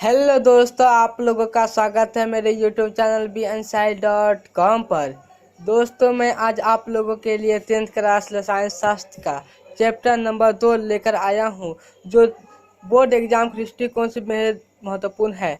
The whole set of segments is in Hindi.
हेलो दोस्तों, आप लोगों का स्वागत है मेरे यूट्यूब चैनल bnside.com पर। दोस्तों, मैं आज आप लोगों के लिए 10th क्लास रसायन शास्त्र का चैप्टर नंबर 2 लेकर आया हूं, जो बोर्ड एग्जाम के दृष्टिकोण से बेहद महत्वपूर्ण है।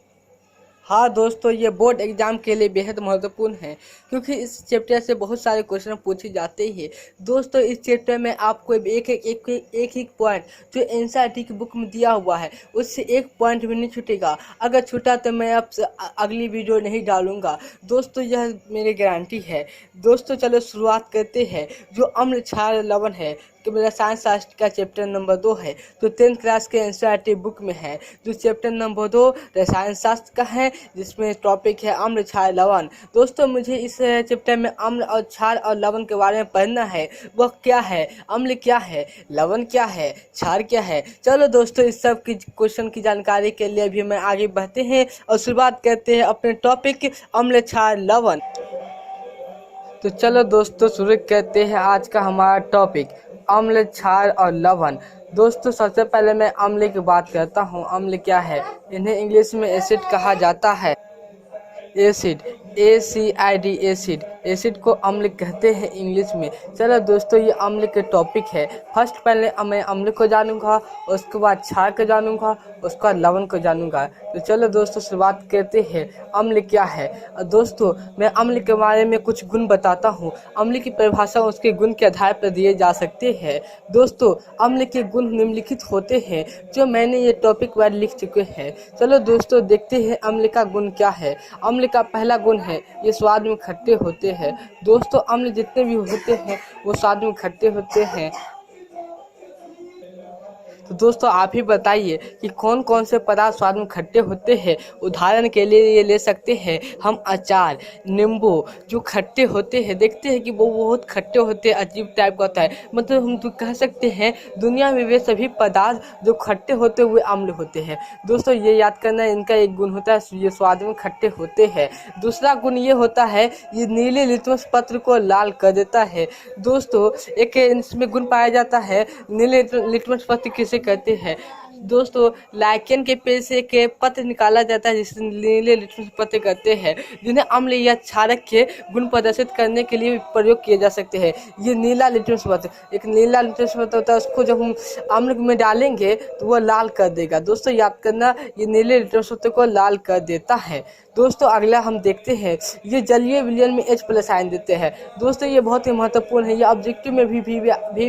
हाँ दोस्तों, ये बोर्ड एग्जाम के लिए बेहद महत्वपूर्ण है क्योंकि इस चैप्टर से बहुत सारे क्वेश्चन पूछे जाते हैं। दोस्तों, इस चैप्टर में आपको एक पॉइंट जो एनसीईआरटी की बुक में दिया हुआ है उससे एक पॉइंट भी नहीं छूटेगा। अगर छूटा तो मैं अब अगली वीडियो नहीं डालूंगा दोस्तों, यह मेरी गारंटी है। दोस्तों चलो शुरुआत करते हैं। जो अम्ल क्षार लवण है कि मेरा साइंस शास्त्र का चैप्टर नंबर 2 है, तो 10th क्लास के एनसीईआरटी बुक में है। जो चैप्टर नंबर 2 रसायन शास्त्र का है, जिसमें टॉपिक है अम्ल क्षार लवण। दोस्तों, मुझे इस चैप्टर में अम्ल और क्षार और लवण के बारे में पढ़ना है। वह क्या है, अम्ल क्या है, लवण क्या है, क्षार क्या है। चलो दोस्तों, इस सब की क्वेश्चन की जानकारी के लिए भी मैं आगे बढ़ते हैं और शुरुआत करते हैं अपने टॉपिक अम्ल क्षार लवण। तो चलो दोस्तों, शुरू करते हैं आज का हमारा टॉपिक अम्ल क्षार और लवण। दोस्तों, सबसे पहले मैं अम्ल की बात करता हूँ। अम्ल क्या है? इन्हें इंग्लिश में एसिड कहा जाता है। Acid, ACID acid. एसिड को अम्ल कहते हैं इंग्लिश में। चलो दोस्तों, ये अम्ल के टॉपिक है। फर्स्ट पहले मैं अम्ल को जानूंगा, उसके बाद क्षार को जानूंगा, उसके बाद लवण को जानूंगा। तो चलो दोस्तों, शुरुआत करते हैं। अम्ल क्या है? दोस्तों, मैं अम्ल के बारे में कुछ गुण बताता हूँ। अम्ल की परिभाषा उसके गुण के आधार पर दिए जा सकते हैं। दोस्तों, अम्ल के गुण निम्नलिखित होते हैं, जो मैंने ये टॉपिक वाइज लिख चुके हैं। चलो दोस्तों, देखते हैं अम्ल का गुण क्या है। अम्ल का पहला गुण है ये स्वाद में खट्टे होते हैं। दोस्तों, अम्ल जितने भी होते हैं वो स्वाद में खट्टे होते हैं। तो दोस्तों, आप ही बताइए कि कौन कौन से पदार्थ स्वाद में खट्टे होते हैं। उदाहरण के लिए ये ले सकते हैं हम अचार, नींबू जो खट्टे होते हैं। देखते हैं कि वो बहुत खट्टे होते हैं, अजीब टाइप का होता है। मतलब हम तो कह सकते हैं दुनिया में वे सभी पदार्थ जो खट्टे होते हुए अम्ल होते हैं। दोस्तों, ये याद करना, इनका एक गुण होता है ये स्वाद में खट्टे होते हैं। दूसरा गुण ये होता है ये नीले लिटमस पत्र को लाल कर देता है। दोस्तों, एक इसमें गुण पाया जाता है। नीले लिटमस पत्र किसे कहते हैं? दोस्तों, लाइकेन के पेड़ से के पत्र निकाला जाता है जिसे नीले लिटमस पत्र कहते हैं, जिन्हें अम्ल या क्षारक के गुण प्रदर्शित करने के लिए प्रयोग किए जा सकते हैं। ये नीला लिटमस पत्र, एक नीला लिटमस पत्र होता है, उसको जब हम अम्ल में डालेंगे तो वह लाल कर देगा। दोस्तों, याद करना, ये नीले लिटमस पत्र को लाल कर देता है। दोस्तों, अगला हम देखते हैं ये जलीय विलयन में H+ आयन देते हैं। दोस्तों, ये बहुत ही महत्वपूर्ण है। ये ऑब्जेक्टिव में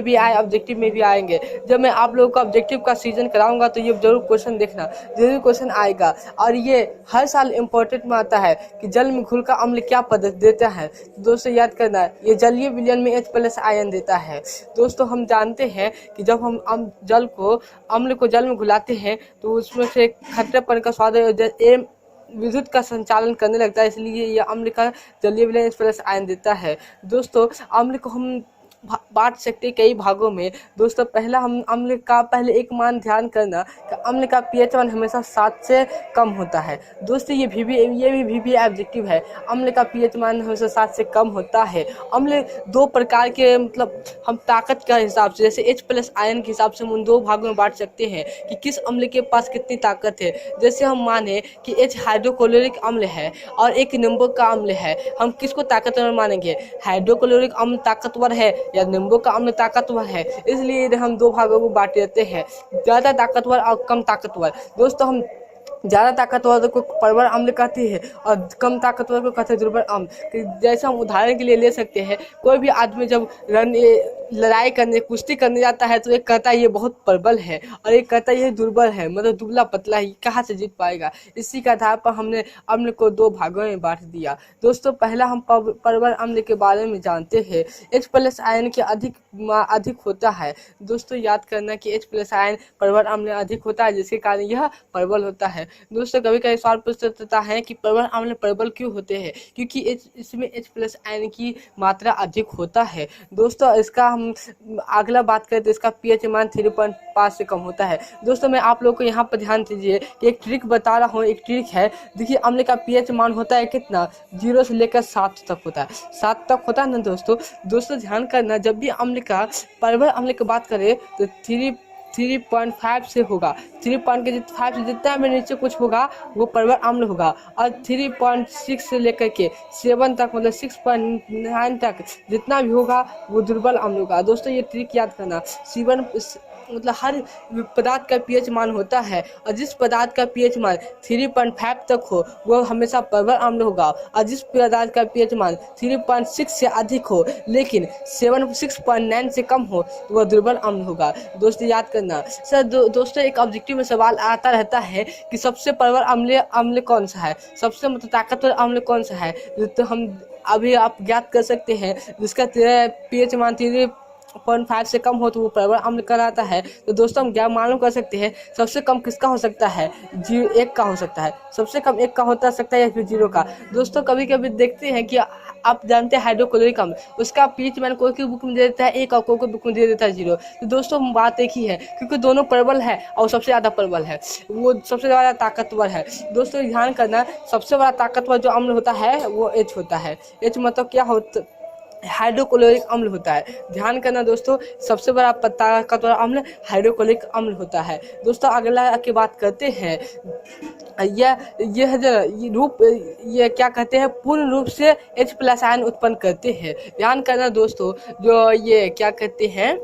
भी आए, ऑब्जेक्टिव में भी आएंगे। जब मैं आप लोगों को ऑब्जेक्टिव का सीजन कराऊंगा तो ये जरूर क्वेश्चन देखना, जरूर क्वेश्चन आएगा। और ये हर साल इम्पोर्टेंट में आता है कि जल में घुलकर अम्ल क्या पदार्थ देता है। दोस्तों, याद करना, ये जलीय विलयन में H+ आयन देता है। दोस्तों, हम जानते हैं कि जब हम अम्ल को जल में घुलाते हैं तो उसमें से खट्टेपन का स्वाद विद्युत का संचालन करने लगता है, इसलिए यह अम्ल का जलीय विलयन H+ आयन देता है। दोस्तों, अम्ल को हम बांट सकते हैं कई भागों में। दोस्तों, पहला हम अम्ल का पहले एक मान ध्यान करना कि अम्ल का pH मान हमेशा 7 से कम होता है। दोस्तों, ये भी ऑब्जेक्टिव है। अम्ल का pH मान हमेशा 7 से कम होता है। अम्ल दो प्रकार के, मतलब हम ताकत के हिसाब से, जैसे H+ आयन के हिसाब से हम उन दो भागों में बांट सकते हैं कि किस अम्ल के पास कितनी ताकत है। जैसे हम माने कि H हाइड्रोक्लोरिक अम्ल है और एक नींबू का अम्ल है, हम किसको ताकतवर मानेंगे? हाइड्रोक्लोरिक अम्ल ताकतवर है या नींबू का अम्ल ताकतवर है। इसलिए हम दो भागों को बांट देते हैं, ज़्यादा ताकतवर और कम ताकतवर। दोस्तों, हम ज़्यादा ताकतवर को प्रबल अम्ल कहते हैं और कम ताकतवर को कहते हैं दुर्बल अम्ल। जैसे हम उदाहरण के लिए ले सकते हैं, कोई भी आदमी जब लड़ाई करने, कुश्ती करने जाता है तो एक कहता है ये बहुत प्रबल है और एक कहता है ये दुर्बल है, मतलब दुबला पतला है, कहाँ से जीत पाएगा। इसी के आधार पर हमने अम्ल को दो भागों में बांट दिया। दोस्तों, पहला हम प्रबल अम्ल के बारे में जानते हैं। H+ आयन के अधिक होता है। दोस्तों, याद करना कि H+ आयन प्रबल अम्ल अधिक होता है, जिसके कारण यह प्रबल होता है। दोस्तों, कभी कभी सवाल पूछता है कि प्रबल अम्ल प्रबल क्यों होते हैं? क्योंकि इसमें H+ आयन की मात्रा अधिक होता है। दोस्तों, इसका हम अगला बात करें तो इसका pH मान 3.5 से कम होता है। दोस्तों, मैं आप लोगों को यहाँ पर ध्यान दीजिए कि एक ट्रिक बता रहा हूँ। एक ट्रिक है, देखिए अम्ल का pH मान होता है कितना? 0 से लेकर 7 तक होता है। 7 तक होता है ना दोस्तों। ध्यान करना, जब भी अम्ल का प्रबल अम्ल की बात करें तो 3.5 से होगा। 3.5 से जितना भी नीचे कुछ होगा वो परवल अम्ल होगा। और 3.6 से लेकर के 7 तक मतलब 6.9 तक जितना भी होगा वो दुर्बल अम्ल होगा। दोस्तों ये ट्रिक याद करना। सीवन मतलब हर पदार्थ का पीएच मान होता है और जिस पदार्थ का पीएच मान 3.5 तक हो वो हमेशा परवल अम्ल होगा, और जिस पदार्थ का पीएच मान 3.6 से अधिक हो लेकिन 6.9 से कम हो तो वह दुर्बल अम्ल होगा। दोस्तों याद करना। सर दोस्तों एक ऑब्जेक्टिव में सवाल आता रहता है कि सबसे परवल अम्ल कौन सा है, सबसे मतलब ताकतवर अम्ल कौन सा है। तो हम अभी आप ज्ञात कर सकते हैं जिसका पीएच मान 3.5 से कम हो तो वो परवल अम्ल कहलाता है। तो दोस्तों हम क्या मालूम कर सकते हैं सबसे कम किसका हो सकता है, 1 का हो सकता है। सबसे कम 1 का होता सकता है या फिर 0 का। दोस्तों कभी कभी देखते हैं कि आप जानते हैं हाइड्रोक्लोरिक अम्ल, उसका पीएच मान कोई की बुक में दे देता है 1 और कोई की बुक में दे देता है 0। तो दोस्तों बात एक ही है क्योंकि दोनों परवल है और सबसे ज़्यादा परवल है, वो सबसे ज़्यादा ताकतवर है। दोस्तों ध्यान करना, सबसे बड़ा ताकतवर जो अम्ल होता है वो H होता है। H मतलब क्या होता, हाइड्रोक्लोरिक अम्ल होता है। ध्यान करना दोस्तों, सबसे बड़ा ताकतवर अम्ल हाइड्रोक्लोरिक अम्ल होता है। दोस्तों अगला की बात करते हैं, यह जो रूप ये क्या कहते हैं पूर्ण रूप से H+ आयन उत्पन्न करते हैं। ध्यान करना दोस्तों, जो ये क्या कहते हैं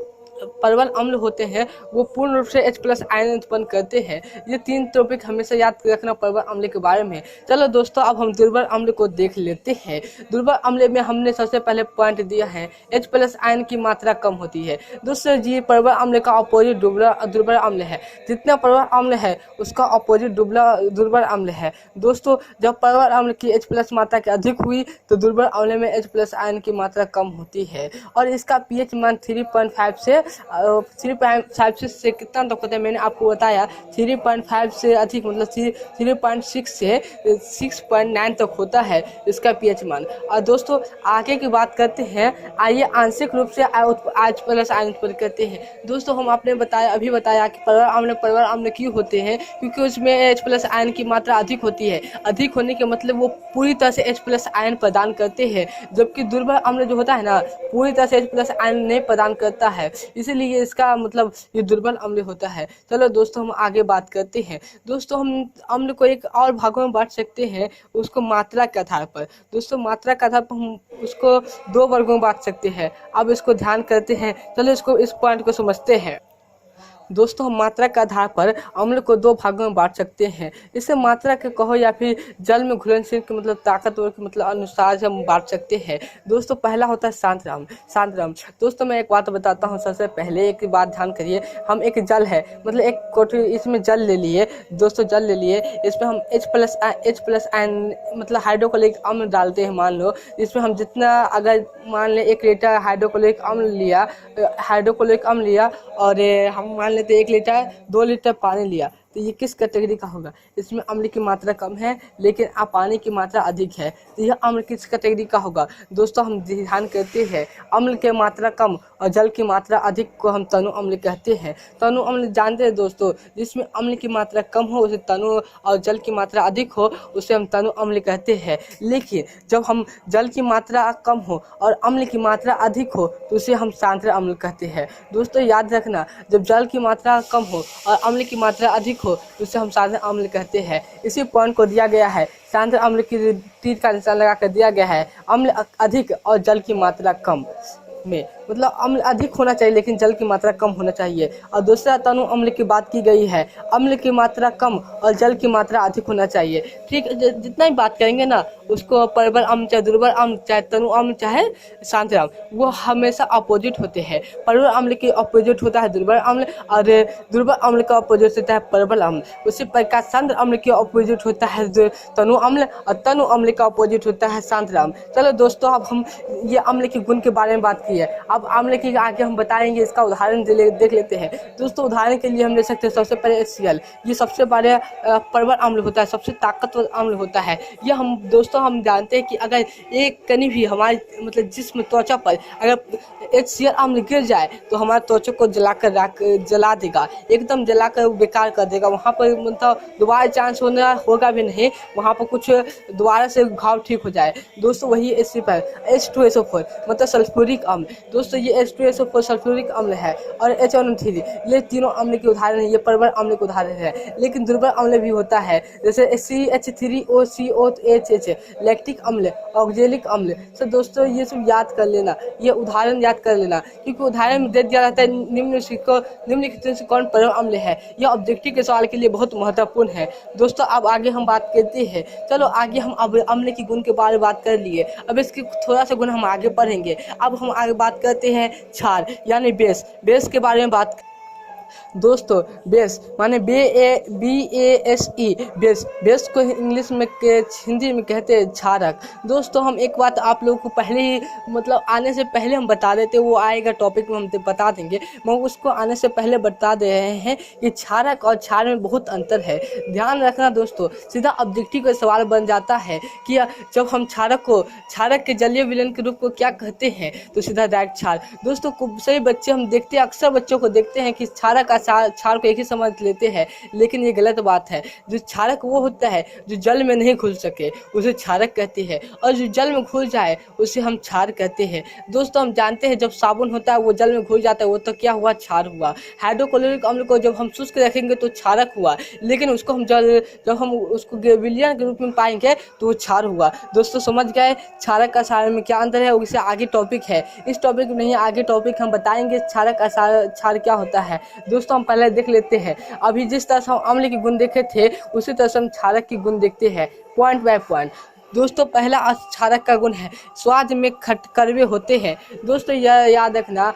परवल अम्ल होते हैं वो पूर्ण रूप से H+ आयन उत्पन्न करते हैं। ये 3 टॉपिक हमेशा याद रखना परवल अम्ल के बारे में। चलो दोस्तों अब हम दुर्बल अम्ल को देख लेते हैं। दुर्बल अम्ल में हमने सबसे पहले पॉइंट दिया है H+ आयन की मात्रा कम होती है। दोस्तों जी परवल अम्ल का अपोजिट दुर्बल अम्ल है। जितना परवल अम्ल है उसका अपोजिट दुर्बल अम्ल है। दोस्तों जब परवल अम्ल की H+ मात्रा की अधिक हुई तो दुर्बल अम्ल में H+ आयन की मात्रा कम होती है और इसका पीएच मान 3.5 से कितना तक होता है मैंने आपको बताया। 3.5 से अधिक मतलब 3.6 से 6.9 तक होता है इसका पीएच मान। और दोस्तों आगे की बात करते हैं, आइए आंशिक रूप से H+ आयन उत्पन्न करते हैं। दोस्तों हम आपने अभी बताया कि परवल अम्ल क्यों होते हैं, क्योंकि उसमें H+ आयन की मात्रा अधिक होती है। अधिक होने के मतलब वो पूरी तरह से H+ आयन प्रदान करते हैं, जबकि दुर्बल अम्ल जो होता है ना पूरी तरह से H+ आयन नहीं प्रदान करता है, इसीलिए इसका मतलब ये दुर्बल अम्ल होता है। चलो दोस्तों हम आगे बात करते हैं। दोस्तों हम अम्ल को एक और भागों में बांट सकते हैं, उसको मात्रा के आधार पर। दोस्तों मात्रा के आधार पर हम उसको 2 वर्गों में बांट सकते हैं। अब इसको ध्यान करते हैं, चलो इस पॉइंट को समझते हैं। दोस्तों हम मात्रा के आधार पर अम्ल को 2 भागों में बांट सकते हैं। इसे मात्रा के कहो या फिर जल में घुलनशील के मतलब ताकतवर के मतलब अनुसार हम बांट सकते हैं। दोस्तों पहला होता है शांत रम। दोस्तों मैं एक बात बताता हूँ, सबसे पहले एक बात ध्यान करिए। हम एक जल है मतलब एक कोठी इसमें जल ले लिए, दोस्तों जल ले लिए, इसमें हम H+ आयन मतलब हाइड्रोक्लोरिक अम्ल डालते हैं। मान लो इसमें हम जितना अगर मान लें 1 लीटर हाइड्रोक्लोरिक अम्ल लिया और हम मान लेते 1 लीटर 2 लीटर पानी लिया, तो ये किस कैटेगरी का होगा, इसमें अम्ल की मात्रा कम है लेकिन पानी की मात्रा अधिक है, तो यह अम्ल किस कैटेगरी का होगा। दोस्तों हम ध्यान करते हैं, अम्ल की मात्रा कम और जल की मात्रा अधिक को हम तनु अम्ल कहते हैं। तनु अम्ल जानते हैं दोस्तों, जिसमें अम्ल की मात्रा कम हो उसे तनु और जल की मात्रा अधिक हो उसे हम तनु अम्ल कहते हैं। लेकिन जब हम जल की मात्रा कम हो और अम्ल की मात्रा अधिक हो तो उसे हम सांद्र अम्ल कहते हैं। दोस्तों याद रखना, जब जल की मात्रा कम हो और अम्ल की मात्रा अधिक हो तो उसे हम सांद्र अम्ल कहते हैं। इसी पॉइंट को दिया गया है, सांद्र अम्ल की तीर का निशान लगा कर दिया गया है। अम्ल अधिक और जल की मात्रा कम में मतलब अम्ल अधिक होना चाहिए लेकिन जल की मात्रा कम होना चाहिए। और दूसरा तनु अम्ल की बात की गई है, अम्ल की मात्रा कम और जल की मात्रा अधिक होना चाहिए। ठीक, जितना भी बात करेंगे ना उसको परवल अम्ल चाहे दुर्बल अम्ल चाहे तनु अम्ल चाहे सांद्र अम्ल वो हमेशा अपोजिट होते हैं। परवल अम्ल के अपोजिट होता है दुर्बल अम्ल और दुर्बल अम्ल का अपोजिट होता है परवल अम्ल। उसी प्रकार सांद्र अम्ल के अपोजिट होता है तनु अम्ल और तनु अम्ल का अपोजिट होता है सांद्र अम्ल। चलो दोस्तों अब हम ये अम्ल के गुण के बारे में बात की है, अब अम्ल के आगे हम बताएंगे, इसका उदाहरण देख लेते हैं। दोस्तों उदाहरण के लिए हम ले सकते हैं सबसे पहले HCl, ये सबसे बड़े परवल अम्ल होता है, सबसे ताकतवर अम्ल होता है। यह हम दोस्तों हम जानते हैं कि अगर एक कहीं भी हमारे मतलब जिस्म त्वचा पर अगर HCl अम्ल गिर जाए तो हमारे त्वचा को जला देगा, एकदम जलाकर बेकार कर देगा। वहाँ पर मतलब दोबारा चांस होगा भी नहीं, वहाँ पर कुछ दोबारा से घाव ठीक हो जाए। दोस्तों वही इसी पर H2SO4 मतलब सल्फ्यूरिक अम्ल। दोस्तों दोस्तों ये H2SO4 सल्फ्यूरिक अम्ल है और H1O3 ये तीनों अम्ल के उदाहरण है, ये प्रबल अम्ल के उदाहरण है। लेकिन दुर्बल अम्ल भी होता है जैसे CH3OCOHH लैक्टिक अम्ल, ऑक्जेलिक अम्ल। तो दोस्तों ये सब याद कर लेना, ये उदाहरण याद कर लेना, क्योंकि उदाहरण में दे दिया रहता है निम्नलिखित में से कौन प्रबल अम्ल है। यह ऑब्जेक्टिव के सवाल के लिए बहुत महत्वपूर्ण है। दोस्तों अब आगे हम बात करते हैं। चलो आगे हम अब अम्ल के गुण के बारे में बात कर लिए, अब इसके थोड़ा सा गुण हम आगे पढ़ेंगे। अब हम आगे बात करते हैं क्षार यानी बेस के बारे में बात। दोस्तों बेस माने BASE बेस को इंग्लिश में हिंदी में कहते हैं क्षारक। दोस्तों हम एक बात आप लोगों को पहले ही मतलब आने से पहले हम बता देते, वो आएगा टॉपिक में हम बता देंगे, मगर उसको आने से पहले बता दे रहे हैं कि क्षारक और क्षार में बहुत अंतर है। ध्यान रखना दोस्तों, सीधा ऑब्जेक्टिव का सवाल बन जाता है कि जब हम क्षारक के जलीय विलयन के रूप को क्या कहते हैं, तो सीधा डायरेक्ट क्षार। दोस्तों सही बच्चे हम देखते हैं, अक्सर बच्चों को देखते हैं कि क्षारक क्षार को एक ही समझ लेते हैं, लेकिन ये गलत बात है। जो क्षारक वो होता है जो जल में नहीं घुल सके, उसे क्षारक कहते हैं, और जो जल में घुल जाए उसे हम क्षार कहते हैं। दोस्तों हम जानते हैं जब साबुन होता है वो जल में घुल जाता है, वो तो क्या हुआ, क्षार हुआ। हाइड्रोक्लोरिक अम्ल को जब हम शुष्क रखेंगे तो क्षारक हुआ, लेकिन उसको हम जब हम उसको विलयन के रूप में पाएंगे तो वो क्षार हुआ। दोस्तों समझ गए क्षारक का क्षार में क्या अंतर है, उससे आगे टॉपिक है। इस टॉपिक में नहीं, आगे टॉपिक हम बताएंगे क्षारक का क्षार क्या होता है। दोस्तों हम पहले देख लेते हैं, अभी जिस तरह से हम अम्ल के गुण देखे थे उसी तरह से हम क्षारक के गुण देखते हैं पॉइंट बाय पॉइंट। दोस्तों पहला क्षारक का गुण है स्वाद में कड़वे होते हैं। दोस्तों यह याद रखना,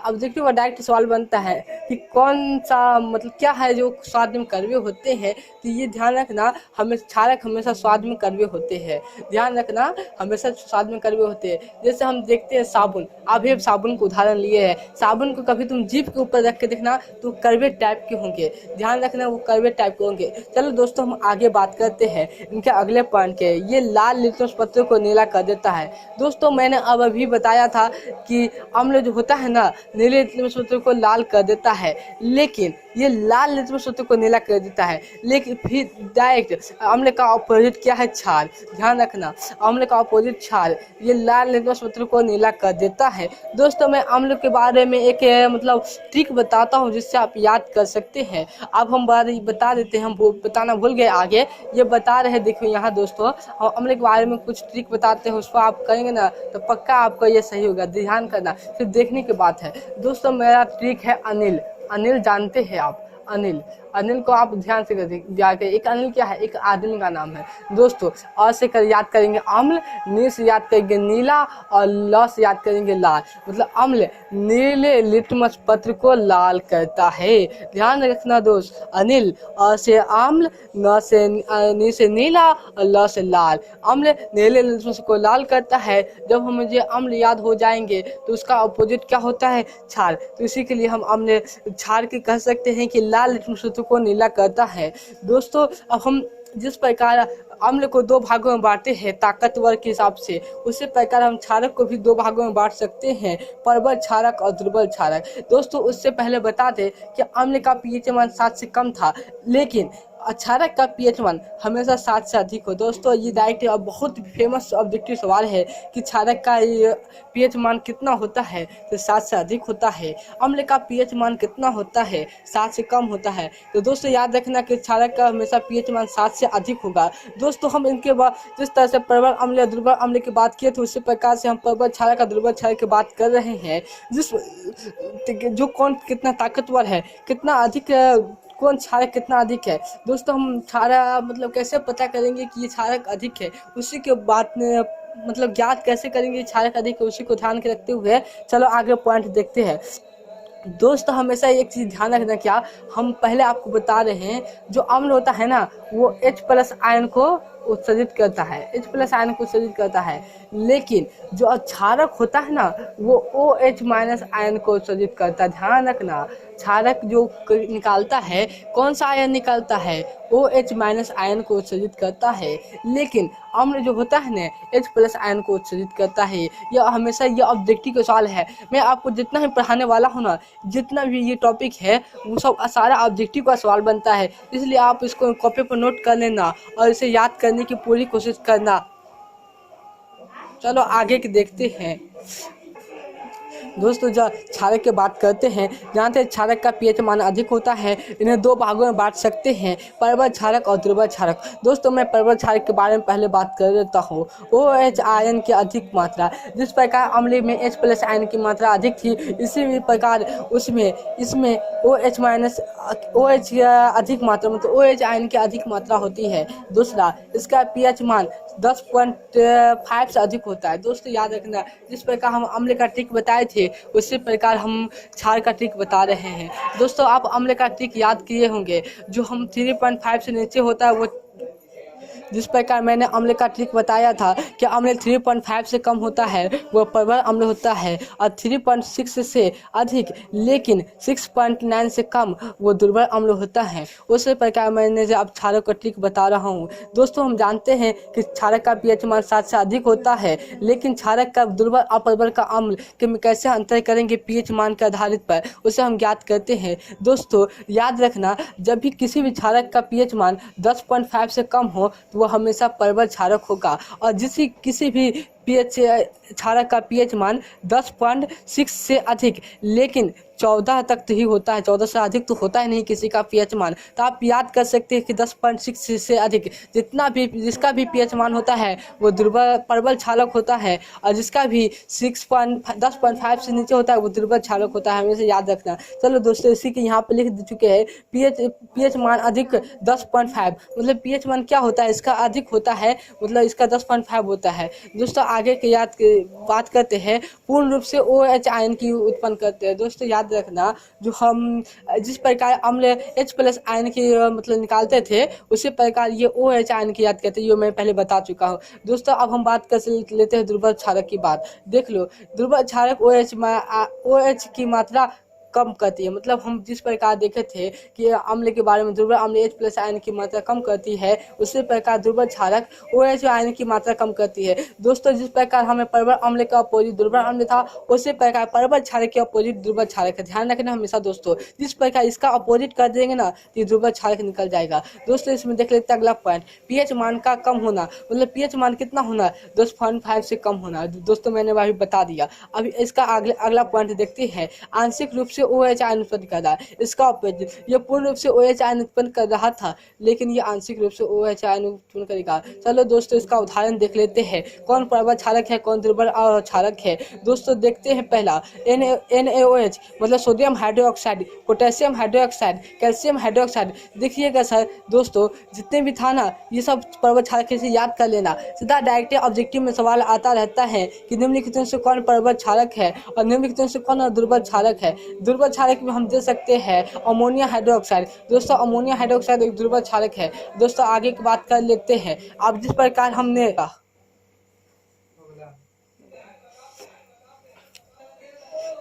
ऑब्जेक्टिव और डायरेक्ट सवाल बनता है कि कौन सा मतलब क्या है जो स्वाद में कड़वे होते हैं, तो ये ध्यान रखना, हमें क्षारक हमेशा स्वाद में कड़वे होते हैं। ध्यान रखना हमेशा स्वाद में कड़वे होते हैं। जैसे हम देखते हैं साबुन, अभी साबुन को उदाहरण लिए है, साबुन को कभी तुम जीभ के ऊपर रख के देखना तो कड़वे टाइप के होंगे, ध्यान रखना वो कड़वे टाइप के होंगे। चलो दोस्तों हम आगे बात करते हैं इनके अगले पॉइंट के। ये लाल लिटमस पत्र को नीला कर देता है। दोस्तों मैंने अब अभी बताया था कि अम्ल जो होता है ना, नीले लिटमस पत्र को लाल कर देता है, लेकिन ये लाल लिटमस पत्र को नीला कर देता है। लेकिन फिर डायरेक्ट अम्ल का ऑपोजिट क्या है, क्षार। ध्यान रखना अम्ल का ऑपोजिट क्षार, ये लाल लिटमस पत्र को नीला कर देता है। दोस्तों मैं अम्ल के बारे में एक मतलब ट्रिक बताता हूँ जिससे आप याद कर सकते हैं। अब हम बता देते हैं, हम बताना भूल गए आगे, ये बता रहे देखो यहाँ दोस्तों, हम अम्ल के बारे में कुछ ट्रिक बताते हैं, उसको आप करेंगे ना तो पक्का आपको ये सही होगा। ध्यान करना, फिर देखने की बात है। दोस्तों मेरा ट्रिक है अनिल। अनिल जानते हैं आप, अनिल को आप ध्यान से याद करिए। एक अनिल क्या है, एक आदमी का नाम है। दोस्तों अ से याद करेंगे अम्ल, नी से याद करेंगे नीला, और ल से याद करेंगे लाल। मतलब अम्ल नीले लिटमस पत्र को लाल करता है। ध्यान रखना दोस्त, अनिल, अ से अम्ल, नी से नीला, और ल से लाल। अम्ल नीले लिटमस को लाल करता है। जब हम मुझे अम्ल याद हो जाएंगे तो उसका अपोजिट क्या होता है, क्षार। तो इसी के लिए हम अम्ल क्षार के कह सकते हैं कि लाल लिटमस पत्र को नीला करता है। दोस्तों अब हम जिस प्रकार अम्ल को दो भागों में बांटते हैं ताकतवर के हिसाब से, उसी प्रकार हम क्षारक को भी दो भागों में बांट सकते हैं, प्रबल क्षारक और दुर्बल क्षारक। दोस्तों उससे पहले बता दें कि अम्ल का पीएच मान 7 से कम था, लेकिन क्षारक का पीएच मान हमेशा 7 से अधिक हो। दोस्तों ये डायरेक्ट अब बहुत फेमस ऑब्जेक्टिव सवाल है कि क्षारक का पीएच मान कितना होता है, तो 7 से अधिक होता है। अम्ल का पीएच मान कितना होता है, 7 से कम होता है। तो दोस्तों याद रखना कि क्षारक का हमेशा पीएच मान 7 से अधिक होगा। दोस्तों हम इनके बाद जिस तरह से प्रबल अम्ल या दुर्बल अम्ल की बात किए थे, उसी प्रकार से हम प्रबल क्षारक और दुर्बल क्षारक की बात कर रहे हैं। जो कौन कितना ताकतवर है, कितना अधिक, कौन क्षारक कितना अधिक है। दोस्तों हम क्षारक मतलब कैसे पता करेंगे कि ये क्षारक अधिक है, उसी के बात में मतलब ज्ञात कैसे करेंगे क्षारक अधिक है, उसी को ध्यान के रखते हुए चलो आगे पॉइंट देखते हैं। दोस्तों हमेशा एक चीज़ ध्यान रखना, क्या हम पहले आपको बता रहे हैं, जो अम्ल होता है ना वो H+ आयन को उत्सर्जित करता है, H+ आयन को उत्सर्जित करता है, लेकिन जो क्षारक होता है ना वो OH- आयन को उत्सर्जित करता है। ध्यान रखना क्षारक जो निकालता है, कौन सा आयन निकालता है, OH- आयन को उत्सर्जित करता है, लेकिन अम्ल जो होता है ना H+ आयन को उत्सर्जित करता है। यह हमेशा ये ऑब्जेक्टिव का सवाल है। मैं आपको जितना भी पढ़ाने वाला हूँ ना, जितना भी ये टॉपिक है वो सब सारा ऑब्जेक्टिव का सवाल बनता है, इसलिए आप इसको कॉपी पर नोट कर लेना और इसे याद करने की पूरी कोशिश करना। चलो आगे के देखते हैं। दोस्तों जब क्षारक की बात करते हैं, जानते हैं क्षारक का पीएच मान अधिक होता है। इन्हें दो भागों में बांट सकते हैं, प्रबल क्षारक और दुर्बल क्षारक। दोस्तों मैं प्रबल क्षारक के बारे में पहले बात कर लेता हूँ। OH आयन की अधिक मात्रा, जिस प्रकार अम्ल में H+ आयन की मात्रा अधिक थी, इसी प्रकार इसमें OH अधिक मात्रा मतलब OH आयन की अधिक मात्रा होती है। दूसरा, इसका पीएच मान 10.5 से अधिक होता है। दोस्तों याद रखना, जिस प्रकार हम अम्ल का ट्रिक बताए थे, उसी प्रकार हम क्षार का ट्रिक बता रहे हैं। दोस्तों आप अम्ल का ट्रिक याद किए होंगे, जो हम 3.5 से नीचे होता है वो, जिस प्रकार मैंने अम्ल का ट्रिक बताया था कि अम्ल 3.5 से कम होता है वो प्रबल अम्ल होता है, और 3.6 से अधिक लेकिन 6.9 से कम वो दुर्बल अम्ल होता है। उसी प्रकार मैंने जो अब क्षारक का ट्रिक बता रहा हूँ। दोस्तों हम जानते हैं कि क्षारक का पीएच मान 7 से अधिक होता है, लेकिन क्षारक का दुर्बल और प्रबल का अम्ल के में कैसे अंतर करेंगे पीएच मान के आधारित पर, उसे हम ज्ञात करते हैं। दोस्तों याद रखना, जब भी किसी भी क्षारक का पीएच मान 10.5 से कम हो तो वह हमेशा प्रबल क्षारक होगा, और किसी भी पीएच क्षारक का पीएच मान 10.6 से अधिक लेकिन 14 तक तो ही होता है, 14 से अधिक तो होता ही नहीं किसी का पीएच मान। तो आप याद कर सकते हैं कि 10.6 से अधिक जिसका भी पीएच मान होता है वो प्रबल क्षारक होता है, और जिसका भी 10.5 से नीचे होता है वो दुर्बल क्षारक होता है, हमेशा याद रखना। चलो दोस्तों इसी के यहाँ पे लिख चुके हैं, पीएच मान अधिक 10.5 मतलब पीएच मान क्या होता है, इसका अधिक होता है मतलब इसका 10.5 होता है। दोस्तों आगे के बात करते हैं, पूर्ण रूप से OH आयन की उत्पन्न करते हैं। दोस्तों याद रखना, जो हम जिस प्रकार अम्ल H+ आयन की मतलब निकालते थे, उसी प्रकार ये OH आयन की याद करते हैं, ये मैं पहले बता चुका हूँ। दोस्तों अब हम बात कर लेते हैं दुर्बल क्षारक की बात। देख लो, दुर्बल क्षारक OH की मात्रा कम करती है, मतलब हम जिस प्रकार देखे थे कि अम्ल के बारे में, दुर्बल अम्ल H+ आयन की मात्रा कम करती है, उसी प्रकार दुर्बल क्षारक OH आयन की मात्रा कम करती है। दोस्तों जिस प्रकार हमें प्रबल अम्ल का अपोजिट दुर्बल अम्ल था, उसी प्रकार प्रबल क्षारक के अपोजिट दुर्बल क्षारक है। ध्यान रखना हमेशा दोस्तों, जिस प्रकार इसका अपोजिट कर देंगे ना तो ये दुर्बल क्षारक निकल जाएगा। दोस्तों इसमें देख लेते हैं अगला पॉइंट, पीएच मान का कम होना, मतलब पीएच मान कितना होना, 10.5 से कम होना। दोस्तों मैंने वही बता दिया। अभी इसका अगला पॉइंट देखते हैं, आंशिक रूप से OH आयन उत्पन्न कर रहा है, इसका अपोजिट। ये पूर्ण रूप से OH आयन उत्पन्न कर रहा था, लेकिन ये आंशिक रूप से OH आयन उत्पन्न करेगा। चलो दोस्तों इसका उदाहरण देख लेते हैं, कौन प्रबल क्षारक है कौन दुर्बल क्षारक है। दोस्तों देखते हैं, पहला NaOH मतलब sodium hydroxide, potassium hydroxide, calcium hydroxide. देखिएगा सर दोस्तों, जितने भी था ना ये सब प्रबल क्षारक है, इसे याद कर लेना। सीधा डायरेक्ट ऑब्जेक्टिव में सवाल आता रहता है कि निम्नलिखित में से कौन प्रबल क्षारक है और निम्नलिखित में से कौन दुर्बल क्षारक है। दुर्बल क्षारक में हम दे सकते हैं अमोनिया हाइड्रोक्साइड। दोस्तों अमोनिया हाइड्रोक्साइड एक दुर्बल क्षारक है। दोस्तों आगे की बात कर लेते हैं, अब जिस प्रकार हमने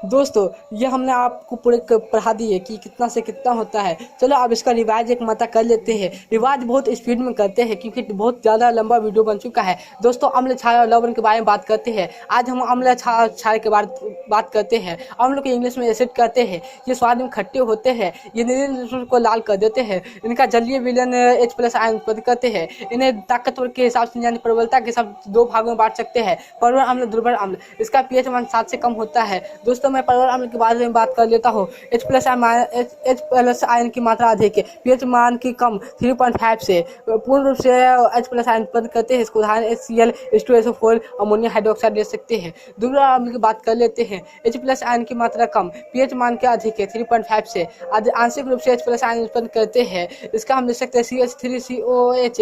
दोस्तों ये हमने आपको पूरे पढ़ा दिए कि कितना से कितना होता है। चलो अब इसका रिवाइज एक मात्रा कर लेते हैं। रिवाइज बहुत स्पीड में करते हैं क्योंकि बहुत ज़्यादा लंबा वीडियो बन चुका है। दोस्तों अम्ल क्षार और लवण के बारे में बात करते हैं। आज हम अम्ल क्षार के बात करते हैं। अम्ल को इंग्लिश में एसिड कहते हैं। ये स्वाद में खट्टे होते हैं, ये नीले को लाल कर देते हैं। इनका जलीय विलयन H+ आयन उत्पन्न करते हैं। इन्हें ताकतवर के हिसाब से यानी प्रबलता के हिसाब से दो भागों में बांट सकते हैं, प्रबल अम्ल दुर्बल अम्ल। इसका पीएच मान 7 से कम होता है। दोस्तों मैं प्रबल अम्ल के बारे में बात कर लेता हूँ। H+ आयन की मात्रा अधिक है, पीएच मान की कम 3.5 से। पूर्ण रूप से H+ आयन उत्पन्न करते हैं। इसको उदाहरण HCl H2SO4 अमोनिया हाइड्रोक्साइड ले सकते हैं। दुर्बल अम्ल की बात कर लेते हैं। H+ आयन की मात्रा कम, पीएच मान के अधिक है 3.5 से। आंशिक रूप से H+ आयन उत्पन्न करते हैं। इसका हम ले सकते हैं CH3COOH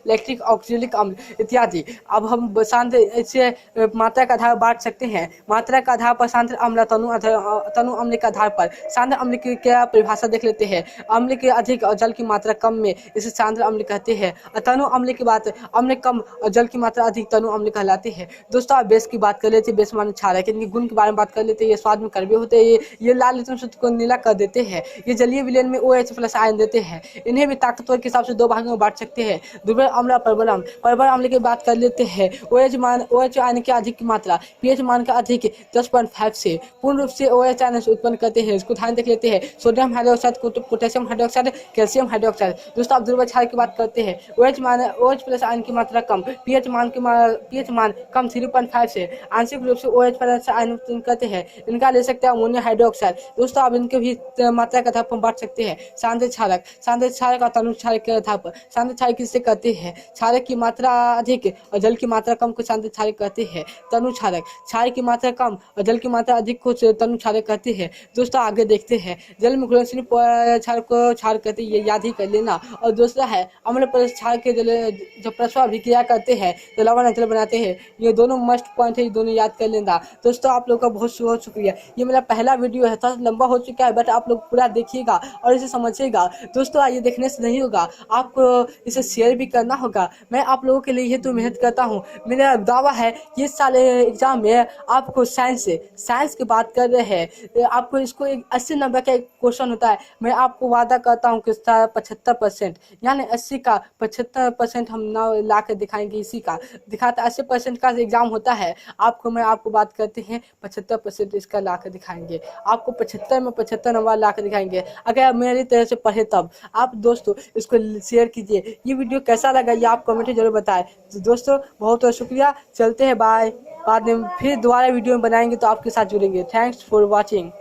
लैक्टिक ऑक्जेलिक अम्ल इत्यादि। अब हम इसे मात्रा का आधार बांट सकते हैं। मात्रा का आधार पर सांद्र अम्ल तनु अम्ल के आधार पर सांद्र अम्ल की क्या परिभाषा देख लेते हैं। अम्ल के अधिक और जल की मात्रा कम में इसे सांद्र अम्ल कहते हैं। तनु अम्ल की बात, अम्ल कम और जल की मात्रा अधिक तनु अम्ल कहलाते हैं। दोस्तों आप बेस की बात कर लेते हैं। बेस माने क्षारक, इनके गुण के बारे में बात कर लेते हैं। ये स्वाद में कड़वे होते हैं, ये लाल को नीला कर देते हैं। ये जलीय विलयन में OH+ आयन देते हैं। इन्हें भी ताकतवर के हिसाब से दो भागों में बांट सकते हैं, दुर्बल अम्ल और प्रबल अम्ल। प्रबल अम्ल की बात कर लेते हैं। OH आयन के अधिक की मात्रा, पीएच मान का अधिक 10.5 से। पूर्ण रूप से OH उत्पन्न करते हैं। इसको ध्यान देख लेते हैं। Sodium hydroxide, potassium hydroxide, calcium hydroxide. दोस्तों आप ध्रुवीय क्षार की बात करते हैं। OH प्लस आयन की मात्रा कम, pH मान कम 3.5 से आंशिक रूप से OH प्लस आयन उत्पन्न करते हैं। इनका ले सकते हैं अमोनियम हाइड्रोक्साइड। दोस्तों आप इनके भी मात्रा का आधार पर बांट सकते हैं। सांद्र क्षारक और तनु क्षारक के आधार पर। सांद्र क्षारक किससे कहते हैं? क्षारक की मात्रा अधिक और जल की मात्रा कम को सांद्र क्षारक कहते हैं। तनु क्षारक की मात्रा कम और जल की मात्रा अधिक को तनु क्षारक कहते हैं। दोस्तों आगे देखते हैं। जल में घुलनशील क्षारक को क्षारक कहते हैं, ये याद ही कर लेना। और दूसरा है अम्ल प्लस क्षार के जब परस्पर अभिक्रिया करते हैं तो लवण अचल बनाते हैं। ये दोनों मस्ट पॉइंट है, ये दोनों याद कर लेना। दोस्तों आप लोग का बहुत शुक्रिया। ये मेरा पहला वीडियो है, थोड़ा लंबा हो चुका है, बट आप लोग पूरा देखिएगा और इसे समझिएगा। दोस्तों ये देखने से नहीं होगा, आपको इसे शेयर भी करना होगा। मैं आप लोगों के लिए ये तो मेहनत करता हूँ। मेरा दावा है कि इस साल एग्जाम में आपको साइंस की बात कर रहे हैं, आपको इसको 80 नंबर का एक क्वेश्चन होता है। मैं आपको वादा करता हूँ कि 75% यानी 80 का 75% हम ना ला कर दिखाएंगे। इसी का दिखाता 80% का एग्जाम होता है। आपको बात करते हैं 75% इसका ला कर दिखाएंगे। आपको 75 में 75 नंबर ला कर दिखाएंगे अगर मेरी तरह से पढ़े तब। आप दोस्तों इसको शेयर कीजिए। ये वीडियो कैसा लगा ये आप कमेंट में जरूर बताएं। तो दोस्तों बहुत शुक्रिया, चलते हैं, बाय। बाद में फिर दोबारा वीडियो बनाएंगे तो आपके साथ जुड़ेंगे। Thanks for watching.